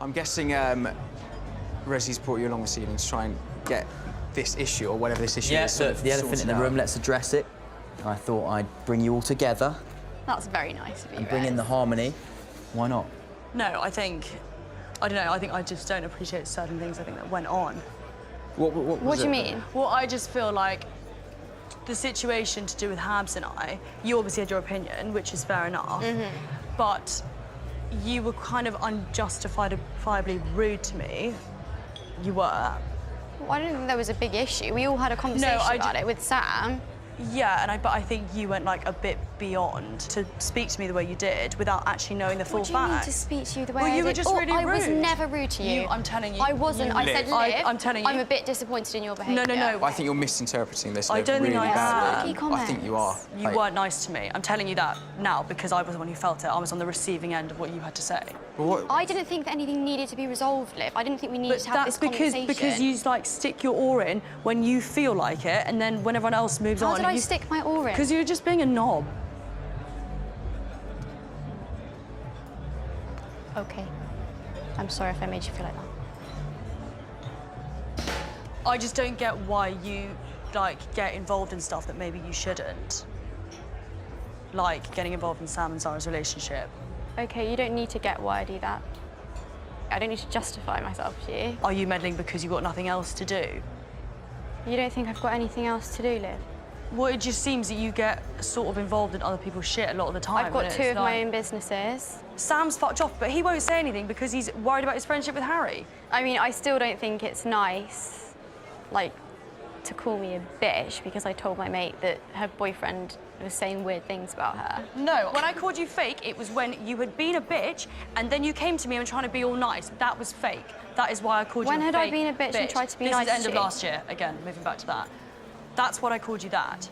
I'm guessing Resi's brought you along this evening to try and get this issue, or whatever this issue is. Yeah, the elephant in the room, let's address it. I thought I'd bring you all together. That's very nice of you, and bring in the harmony. Why not? No, I don't know, I think I just don't appreciate certain things I think that went on. What do you mean? Well, I just feel like the situation to do with Habs and I, you obviously had your opinion, which is fair enough, but you were kind of unjustifiably rude to me. You were. Well, I don't think there was a big issue. We all had a conversation about it with Sam. Yeah, but I think you went like a bit beyond to speak to me the way you did without actually knowing the full facts. What do you mean to speak to you the way I did? Well, you were just really rude. I was never rude to you. I'm telling you. I wasn't. I said, Liv, I'm telling you. I'm a bit disappointed in your behaviour. No. I think you're misinterpreting this. I don't think I am. I think you are. You weren't nice to me. I'm telling you that now because I was the one who felt it. I was on the receiving end of what you had to say. I didn't think that anything needed to be resolved, Liv. I didn't think we needed to have this conversation. Because you like stick your oar in when you feel like it, and then when everyone else moves on. How did I stick my oar in? Because you're just being a knob. OK. I'm sorry if I made you feel like that. I just don't get why you, like, get involved in stuff that maybe you shouldn't. Like, getting involved in Sam and Zara's relationship. OK, you don't need to get why I do that. I don't need to justify myself to you. Are you meddling because you've got nothing else to do? You don't think I've got anything else to do, Liv? Well, it just seems that you get sort of involved in other people's shit a lot of the time. I've got two of my own businesses. Sam's fucked off, but he won't say anything because he's worried about his friendship with Harry. I mean, I still don't think it's nice, like, to call me a bitch because I told my mate that her boyfriend was saying weird things about her. No, when I called you fake, it was when you had been a bitch and then you came to me and trying to be all nice. That was fake. That is why I called you a fake bitch. When had I been a bitch and tried to be nice to you? This is the end of last year, again, moving back to that. That's what I called you that.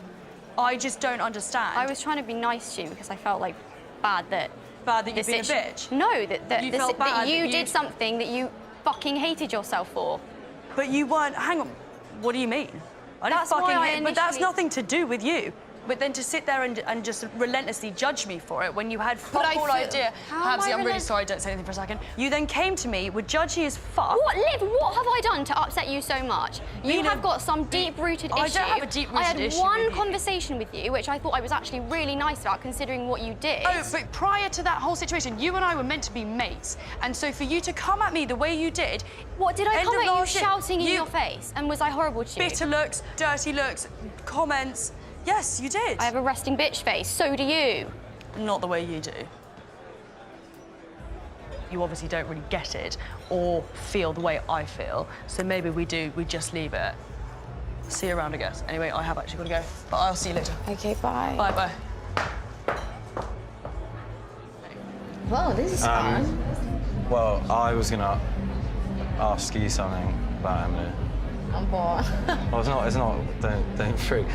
I just don't understand. I was trying to be nice to you because I felt like bad that you've been a bitch? No, that you did something that you fucking hated yourself for. But you weren't... Hang on. What do you mean? I didn't fucking hate... But that's nothing to do with you. But then to sit there and just relentlessly judge me for it when you had fuck all idea... Habsy, I'm really sorry, don't say anything for a second. You then came to me, were judgy as fuck. What, Liv, what have I done to upset you so much? You have got some deep-rooted issue. I don't have a deep-rooted issue. I had one conversation with you, which I thought I was actually really nice about, considering what you did. Oh, but prior to that whole situation, you and I were meant to be mates. And so for you to come at me the way you did... What, did I come at you shouting in your face? And was I horrible to you? Bitter looks, dirty looks, comments... Yes, you did. I have a resting bitch face, so do you. Not the way you do. You obviously don't really get it or feel the way I feel, so maybe we just leave it. See you around, I guess. Anyway, I have actually got to go, but I'll see you later. OK, bye. Bye-bye. Whoa, this is fun. Well, I was going to ask you something about Emily. I'm bored. Well, it's not, don't freak.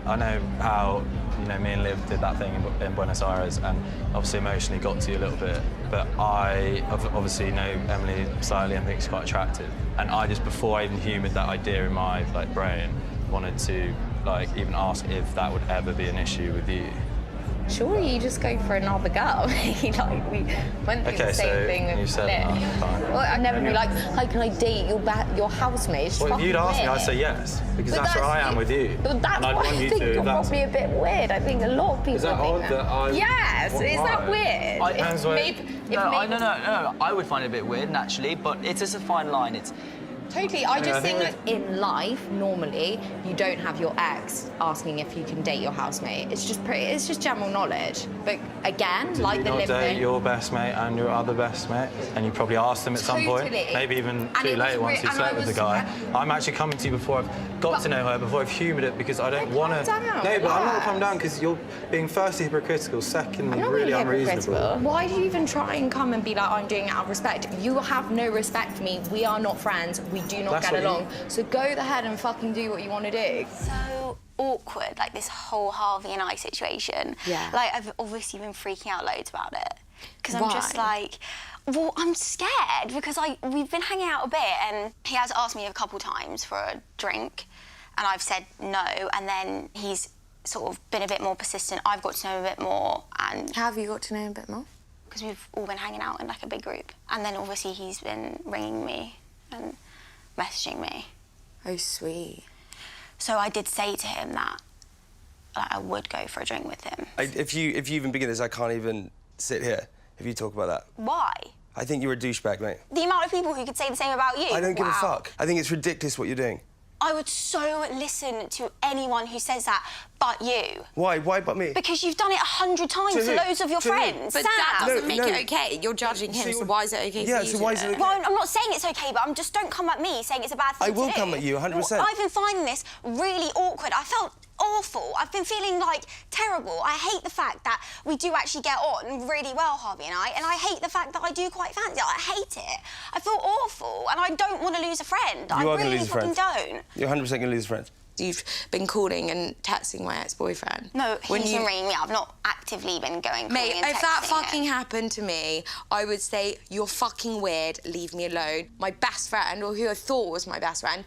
I know how, you know, me and Liv did that thing in Buenos Aires and obviously emotionally got to you a little bit, but I obviously know Emily slightly and think she's quite attractive. And I just, before I even humoured that idea in my, like, brain, wanted to, like, even ask if that would ever be an issue with you. Surely you just go for another girl. Like, we went through the same thing with you said that, fine. Well, I'd never be like, how can I date your housemate? Well, if you'd asked me, I'd say yes, because that's where I am with you. But that's why I think you're probably a bit weird. I think a lot of people Is that odd that I... Yes, is that weird? No, I would find it a bit weird, naturally, but it's just a fine line. It's... Totally. I just think that in life, normally, you don't have your ex asking if you can date your housemate. It's just general knowledge. But again, like the living... Did you not date your best mate and your other best mate? And you probably asked them at some point, maybe even too late once you slept with the guy. I'm actually coming to you before I've got to know her, before I've humoured it, because I don't want to... No, but I'm not come down because you're being firstly hypocritical, secondly really unreasonable. Why do you even try and come and be like, I'm doing it out of respect? You have no respect for me. We are not friends. We do not get along. So go ahead and fucking do what you want to do. So awkward, like this whole Harvey and I situation. Yeah. Like, I've obviously been freaking out loads about it. Because I'm just like, well, I'm scared because we've been hanging out a bit and he has asked me a couple times for a drink and I've said no, and then he's sort of been a bit more persistent. I've got to know him a bit more and... How have you got to know him a bit more? because we've all been hanging out in like a big group. And then obviously he's been ringing me and messaging me. Oh, sweet. So I did say to him that I would go for a drink with him. If you even begin this, I can't even sit here if you talk about that. Why? I think you're a douchebag, mate. The amount of people who could say the same about you. I don't give a fuck. I think it's ridiculous what you're doing. I would so listen to anyone who says that, but you. Why? Why but me? Because you've done it 100 times to loads of your friends. But Sam. that doesn't make it okay. You're judging him, so why is it okay for you so why is it okay? Well, I'm not saying it's okay, but just don't come at me saying it's a bad thing to do. I will come at you, 100%. I've been finding this really awkward. I felt awful. I've been feeling, like, terrible. I hate the fact that we do actually get on really well, Harvey and I hate the fact that I do quite fancy it. I hate it. I feel awful, and I don't want to lose a friend. You are I really lose a friend. fucking don't. You're 100% going to lose a friend. You've been calling and texting my ex-boyfriend. No, he's been ringing me. I've not actively been going. Mate, and if that texting fucking him. happened to me, I would say, you're fucking weird, leave me alone. My best friend, or who I thought was my best friend,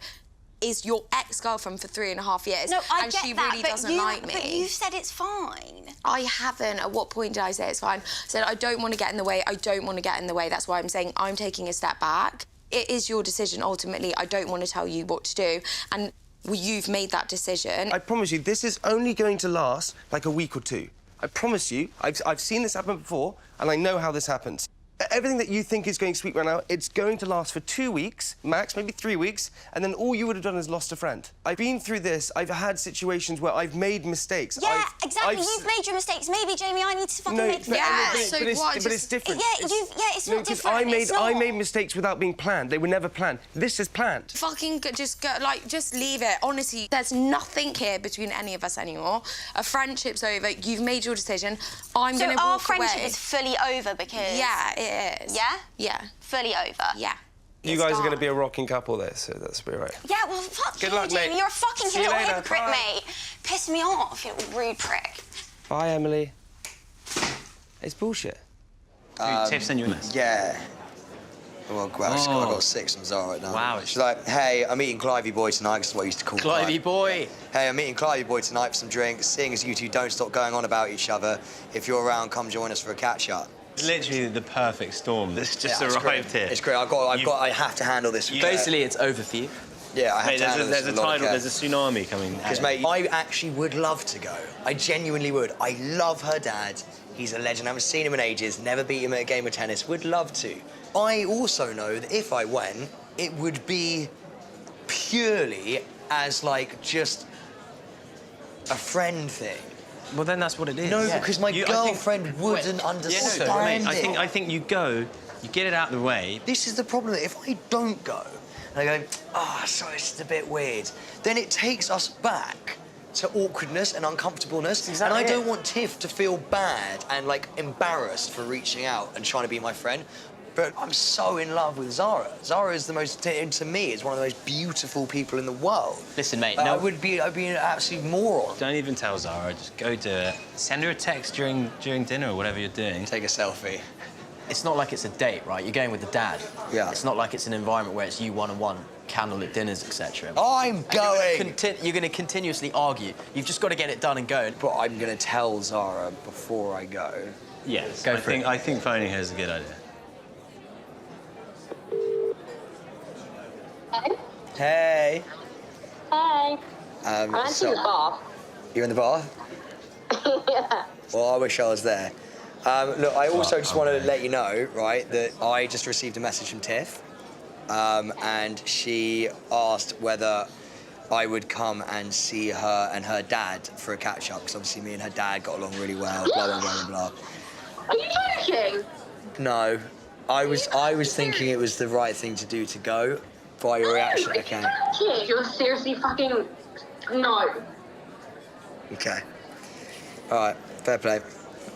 is your ex-girlfriend for 3.5 years. No, I and get she that, really but doesn't like me. But you've said it's fine. I haven't. At what point did I say it's fine? I said, I don't want to get in the way. I don't want to get in the way. That's why I'm saying I'm taking a step back. It is your decision, ultimately. I don't want to tell you what to do. And you've made that decision. I promise you, this is only going to last like a week or two. I promise you, I've seen this happen before, and I know how this happens. Everything that you think is going sweet right now, it's going to last for 2 weeks, max, maybe 3 weeks, and then all you would have done is lost a friend. I've been through this. I've had situations where I've made mistakes. Yeah, exactly. You've made your mistakes. Maybe, Jamie, I need to fucking make mistakes. But it's different. Yeah, it's not different. I made mistakes without being planned. They were never planned. This is planned. Fucking just go, just leave it. Honestly, there's nothing here between any of us anymore. A friendship's over. You've made your decision. I'm going to walk away. So our friendship is fully over because... Yeah, it is. Yeah? Yeah. Fully over? Yeah. You guys are going to be a rocking couple there, so that's be right. Yeah, well, fuck Good you, luck, Jamie. mate. You're a fucking See you little later. hypocrite, Bye. mate. Piss me off, you little rude prick. Bye, Emily. It's bullshit. Tiff sent you a message? Yeah. Well, I got 6 from Zara right now. Wow. She's like, hey, I'm eating Clivey Boy tonight, because that's what I used to call Clivey Boy. Hey, I'm eating Clivey Boy tonight for some drinks. Seeing as you two don't stop going on about each other, if you're around, come join us for a catch-up. It's literally the perfect storm that's just it's arrived great. here. It's great. I have to handle this. Basically, it's over for you. Yeah, I have Mate, to handle this. there's a tidal, there's a tsunami coming. Because, mate, I actually would love to go. I genuinely would. I love her dad. He's a legend. I haven't seen him in ages. Never beat him at a game of tennis. Would love to. I also know that if I went, it would be purely as, like, just a friend thing. Well, then that's what it is. No, because my girlfriend wouldn't understand mate, it. I think you go, you get it out of the way. This is the problem. If I don't go, and I go, sorry, it's just a bit weird, then it takes us back to awkwardness and uncomfortableness. Exactly. And I don't want Tiff to feel bad and, like, embarrassed for reaching out and trying to be my friend. But I'm so in love with Zara. Zara is to me, is one of the most beautiful people in the world. Listen, mate, I'd be an absolute moron. Don't even tell Zara, just go do it. Send her a text during dinner or whatever you're doing. Take a selfie. It's not like it's a date, right? You're going with the dad. Yeah. It's not like it's an environment where it's you one-on-one, candlelit dinners, etc. I'm going. You're going to continuously argue. You've just got to get it done and go. But I'm going to tell Zara before I go. Yes, Go for it. I think phoning her is a good idea. Hey. Hi. I'm actually in the bar. You're in the bar? Yeah. Well, I wish I was there. Look, I also just want to let you know, right, that I just received a message from Tiff, and she asked whether I would come and see her and her dad for a catch-up, because obviously me and her dad got along really well, blah, blah, blah, blah, blah. Are you joking? No. I was thinking it was the right thing to do to go. By your reaction, okay. You're seriously fucking... No. Okay. All right, fair play.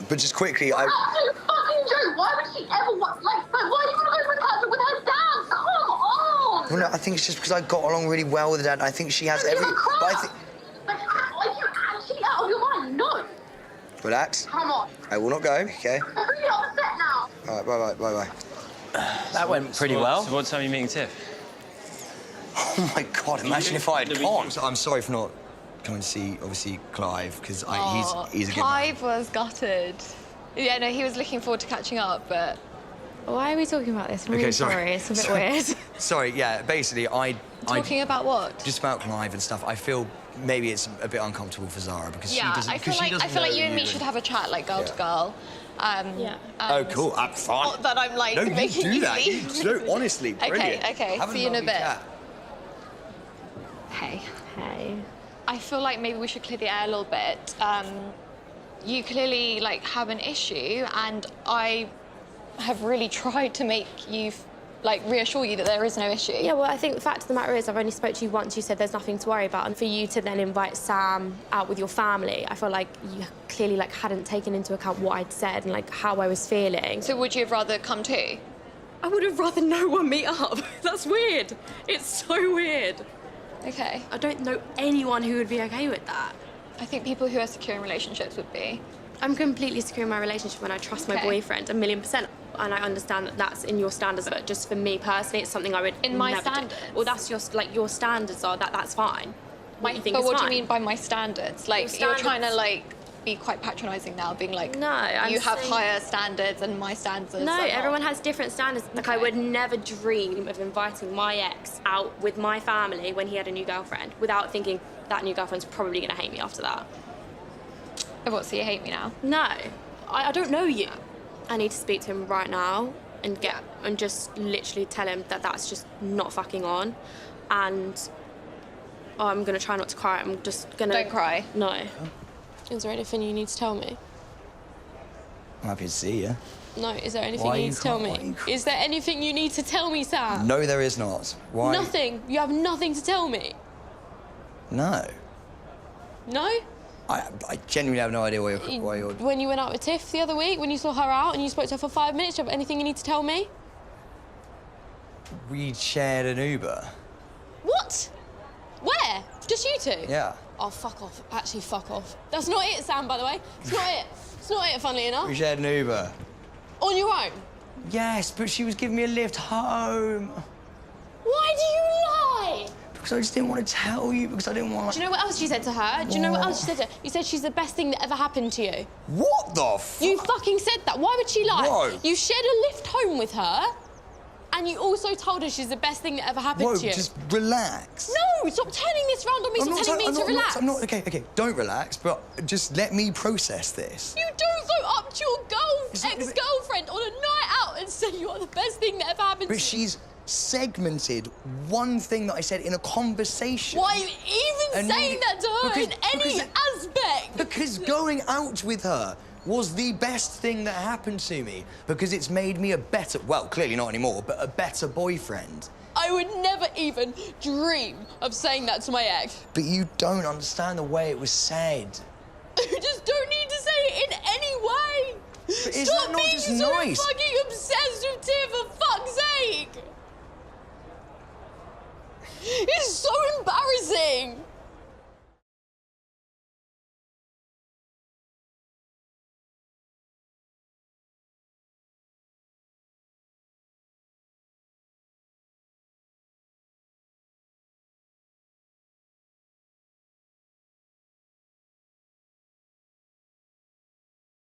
But just quickly, Absolute fucking joke. Why would she ever want... Like, why do you want to go for a catch-up with her dad? Come on! Well, no, I think it's just because I got along really well with her dad. I think she has every... But I think... Like, are you actually out of your mind? No. Relax. Come on. I will not go, okay? I'm really upset now. All right, bye-bye, bye-bye. That went pretty well. So what time are you meeting Tiff? Oh, my God, imagine if I had gone. I'm sorry for not coming to see, obviously, Clive, because he's a good man. Clive was gutted. Yeah, no, he was looking forward to catching up, but... Why are we talking about this? I'm Okay, really sorry. sorry. It's a bit weird. Sorry, yeah, basically, Talking about what? Just about Clive and stuff. I feel maybe it's a bit uncomfortable for Zara because Yeah, she doesn't. I feel like you and me should have a chat, like girl to girl. Oh, cool. I'm fine. Not that I'm like no, making you do that. leave. No, honestly, brilliant. Okay. Have See you in a lovely bit. chat. Hey. Hey. I feel like maybe we should clear the air a little bit. You clearly like have an issue, and I have really tried to make you reassure you that there is no issue. Yeah, well, I think the fact of the matter is I've only spoke to you once. You said there's nothing to worry about, and for you to then invite Sam out with your family, I feel like you clearly hadn't taken into account what I'd said and how I was feeling. So would you have rather come too? I would have rather no one meet up. That's weird. It's so weird. Okay. I don't know anyone who would be okay with that. I think people who are secure in relationships would be. I'm completely secure in my relationship when I trust my boyfriend 1,000,000%. And I understand that that's in your standards, but just for me personally, it's something I would in my never standards. Do. Well, that's your standards are that's fine. What you think but is what fine. do you mean by my standards? You're trying to be quite patronising now, being like, no, you have higher standards and my standards. No, are everyone not. has different standards. I would never dream of inviting my ex out with my family when he had a new girlfriend without thinking that new girlfriend's probably going to hate me after that. Oh, what, so you hate me now? No, I don't know you. I need to speak to him right now and just literally tell him that that's just not fucking on. And I'm going to try not to cry. I'm just going to... Don't cry. No. Is there anything you need to tell me? I'm happy to see you. No, is there anything you need to tell me? Is there anything you need to tell me, Sam? No, there is not. Why? Nothing. You have nothing to tell me. No. No? I genuinely have no idea why you're... When you went out with Tiff the other week, when you saw her out and you spoke to her for 5 minutes, do you have anything you need to tell me? We shared an Uber. What? Where? Just you two? Yeah. Oh, fuck off. Actually, fuck off. That's not it, Sam, by the way. It's not it. It's not it, funnily enough. We shared an Uber. On your own? Yes, but she was giving me a lift home. Why do you lie? Because I just didn't want to tell you, because I didn't want... Do you know what else you said to her? Do you know what else you said to her? You said she's the best thing that ever happened to you. What the fuck? You fucking said that. Why would she lie? Whoa. You shared a lift home with her, and you also told her she's the best thing that ever happened to you. Just relax. No, stop turning this round on me. Stop telling me to relax. I'm not, okay, don't relax, but just let me process this. You don't go up to your ex-girlfriend on a night out and say you are the best thing that ever happened to you. But she's segmented one thing that I said in a conversation. Why are you even saying that to her in any aspect? Because going out with her was the best thing that happened to me. Because it's made me a better, well, clearly not anymore, but a better boyfriend. I would never even dream of saying that to my ex. But you don't understand the way it was said. You just don't need to say it in any way. But is Stop that not being just so nice? fucking obsessed with Tiff, for fuck's sake. It's so embarrassing.